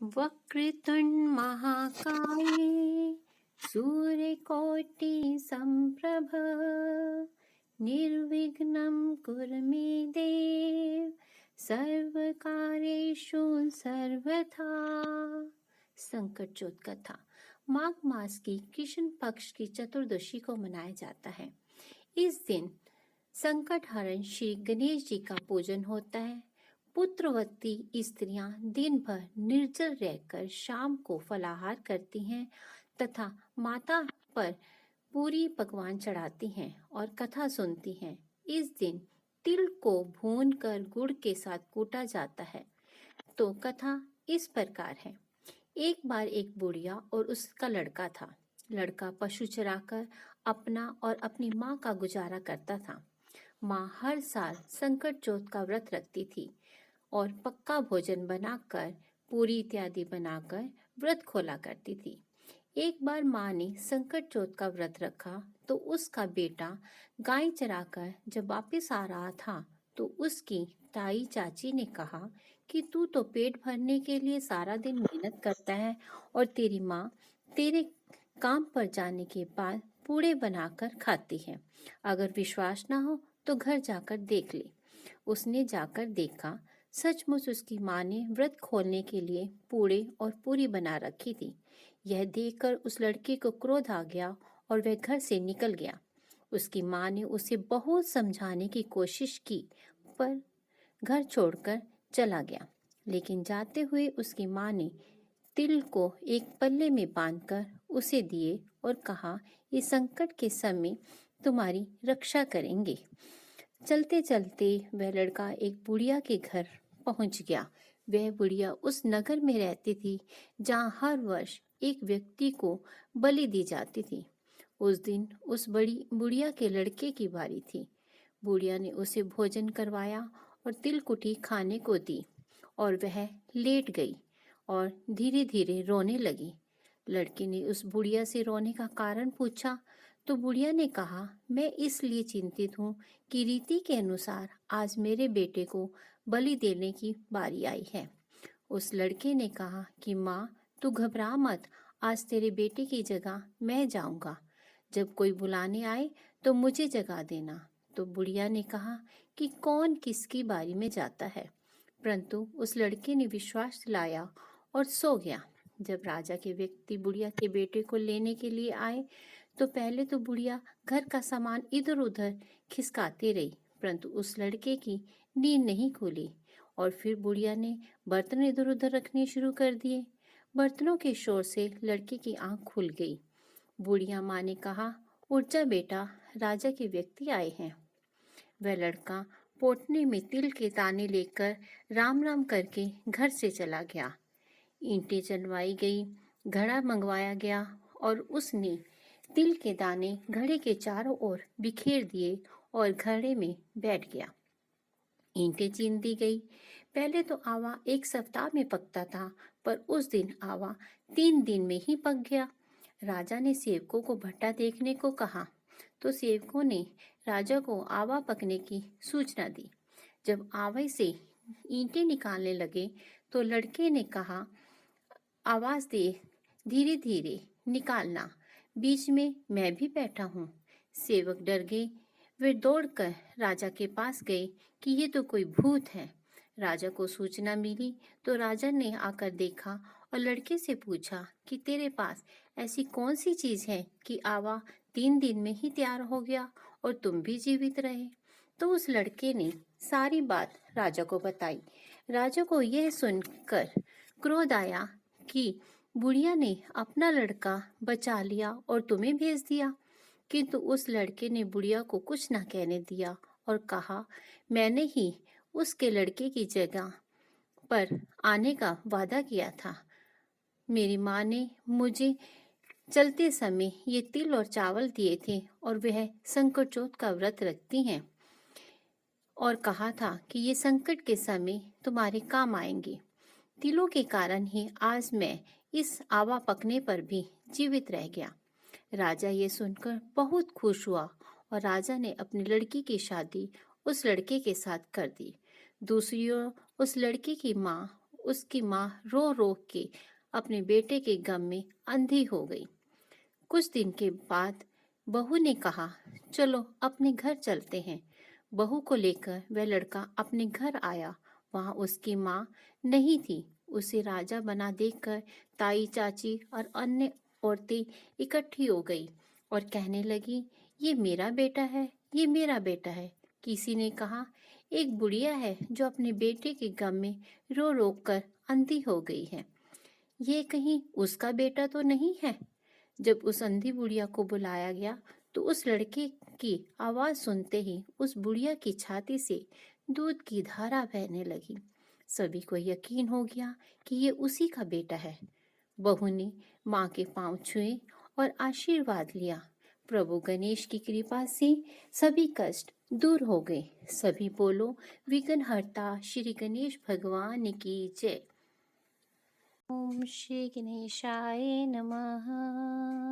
वक्रतुण्ड महाकाय सूर्यकोटि संप्रभ निर्विघ्नं कुरु मे देव सर्वकार्येषु सर्वथा। संकट चौथ कथा। माघ मास की कृष्ण पक्ष की चतुर्दशी को मनाया जाता है। इस दिन संकट हरण श्री गणेश जी का पूजन होता है। पुत्रवती स्त्रियां दिन भर निर्जल रहकर शाम को फलाहार करती हैं तथा माता पर पूरी पकवान चढ़ाती हैं और कथा सुनती हैं। इस दिन तिल को भूनकर गुड़ के साथ कूटा जाता है। तो कथा इस प्रकार है। एक बार एक बुढ़िया और उसका लड़का था। लड़का पशु चराकर अपना और अपनी माँ का गुजारा करता था। माँ हर साल संकट चौथ का व्रत रखती थी और पक्का भोजन बनाकर पूरी इत्यादि बनाकर व्रत खोला करती थी। एक बार माँ ने संकट चौथ का व्रत रखा तो उसका बेटा गाय चराकर जब वापस आ रहा था तो उसकी ताई चाची ने कहा कि तू तो पेट भरने के लिए सारा दिन मेहनत करता है और तेरी माँ तेरे काम पर जाने के बाद पूड़े बनाकर खाती है। अगर विश्वास ना हो तो घर जाकर देख ले। उसने जाकर देखा। सचमुच उसकी माँ ने व्रत खोलने के लिए पूड़े और पूरी बना रखी थी। यह देखकर उस लड़के को क्रोध आ गया और वह घर से निकल गया। उसकी माँ ने उसे बहुत समझाने की कोशिश की पर घर छोड़कर चला गया। लेकिन जाते हुए उसकी माँ ने तिल को एक पल्ले में बांधकर उसे दिए और कहा, ये संकट के समय तुम्हारी रक्षा करेंगे। चलते चलते वह लड़का एक बुढ़िया के घर पहुंच गया। वह बुढ़िया उस नगर में रहती थी जहां हर वर्ष एक व्यक्ति को बलि दी जाती थी। उस दिन उस बड़ी बुढ़िया के लड़के की बारी थी। बुढ़िया ने उसे भोजन करवाया और तिलकुटी खाने को दी और वह लेट गई और धीरे धीरे रोने लगी। लड़के ने उस बुढ़िया से रोने का कारण पूछा तो बुढ़िया ने कहा, मैं इसलिए चिंतित हूँ कि रीति के अनुसार आज मेरे बेटे को बलि देने की बारी आई है। उस लड़के ने कहा कि माँ तू घबरा मत, आज तेरे बेटे की जगह मैं जाऊंगा। जब कोई बुलाने आए तो मुझे जगा देना। तो बुढ़िया ने कहा कि कौन किसकी बारी में जाता है, परंतु उस लड़के ने विश्वास दिलाया और सो गया। जब राजा के व्यक्ति बुढ़िया के बेटे को लेने के लिए आए तो पहले तो बुढ़िया घर का सामान इधर उधर खिसकाती रही, परंतु उस लड़के की नींद नहीं खुली और फिर बुढ़िया ने बर्तन इधर उधर रखने शुरू कर दिए। बर्तनों के शोर से लड़के की आंख खुल गई। बुढ़िया माँ ने कहा, उठ जा बेटा, राजा के व्यक्ति आए हैं। वह लड़का पोटने में तिल के दाने लेकर राम राम करके घर से चला गया। ईंटें चलवाई गई, घड़ा मंगवाया गया और उसने तिल के दाने घड़े के चारों ओर बिखेर दिए और घड़े में बैठ गया। ईंटें चीन दी गई। पहले तो आवा एक सप्ताह में पकता था, पर उस दिन आवा 3 दिन में ही पक गया। राजा ने सेवकों को भट्टा देखने को कहा तो सेवकों ने राजा को आवा पकने की सूचना दी। जब आवे से ईंटें निकालने लगे तो लड़के ने कहा, आवाज दे, धीरे धीरे निकालना, बीच में मैं भी बैठा हूँ। सेवक डर गए। वे दौड़कर राजा के पास गए कि ये तो कोई भूत है। राजा को सूचना मिली तो राजा ने आकर देखा और लड़के से पूछा कि तेरे पास ऐसी कौन सी चीज है कि आवा 3 दिन में ही तैयार हो गया और तुम भी जीवित रहे। तो उस लड़के ने सारी बात राजा को बताई। राजा को यह सुनकर क्रोध आया कि बुढ़िया ने अपना लड़का बचा लिया और तुम्हें भेज दिया। किंतु उस लड़के ने बुढ़िया को कुछ न कहने दिया और कहा, मैंने ही उसके लड़के की जगह पर आने का वादा किया था। मेरी माँ ने मुझे चलते समय ये तिल और चावल दिए थे और वह संकट चौथ का व्रत रखती हैं और कहा था कि ये संकट के समय तुम्हारे काम आएंगे। तिलों के कारण ही आज मैं इस आवा पकने पर भी जीवित रह गया। राजा ये सुनकर बहुत खुश हुआ और राजा ने अपनी लड़की की शादी उस लड़के के साथ कर दी। दूसरी ओर उस लड़के की माँ उसकी माँ रो रो के अपने बेटे के गम में अंधी हो गई। कुछ दिन के बाद बहू ने कहा, चलो अपने घर चलते हैं। बहू को लेकर वह लड़का अपने घर आया। वहां उसकी माँ नहीं थी। उसे राजा बना देखकर ताई चाची और अन्य औरतें इकट्ठी हो गई और कहने लगी, ये मेरा बेटा है, ये मेरा बेटा है। किसी ने कहा, एक बुढ़िया है जो अपने बेटे के गम में रो रो कर अंधी हो गई है, ये कहीं उसका बेटा तो नहीं है। जब उस अंधी बुढ़िया को बुलाया गया तो उस लड़के की आवाज सुनते ही उस बुढ़िया की छाती से दूध की धारा बहने लगी। सभी को यकीन हो गया कि ये उसी का बेटा है। बहू ने माँ के पांव छुए और आशीर्वाद लिया। प्रभु गणेश की कृपा से सभी कष्ट दूर हो गए। सभी बोलो, विघ्नहर्ता श्री गणेश भगवान की जय। ओम श्री गणेशाय नमः।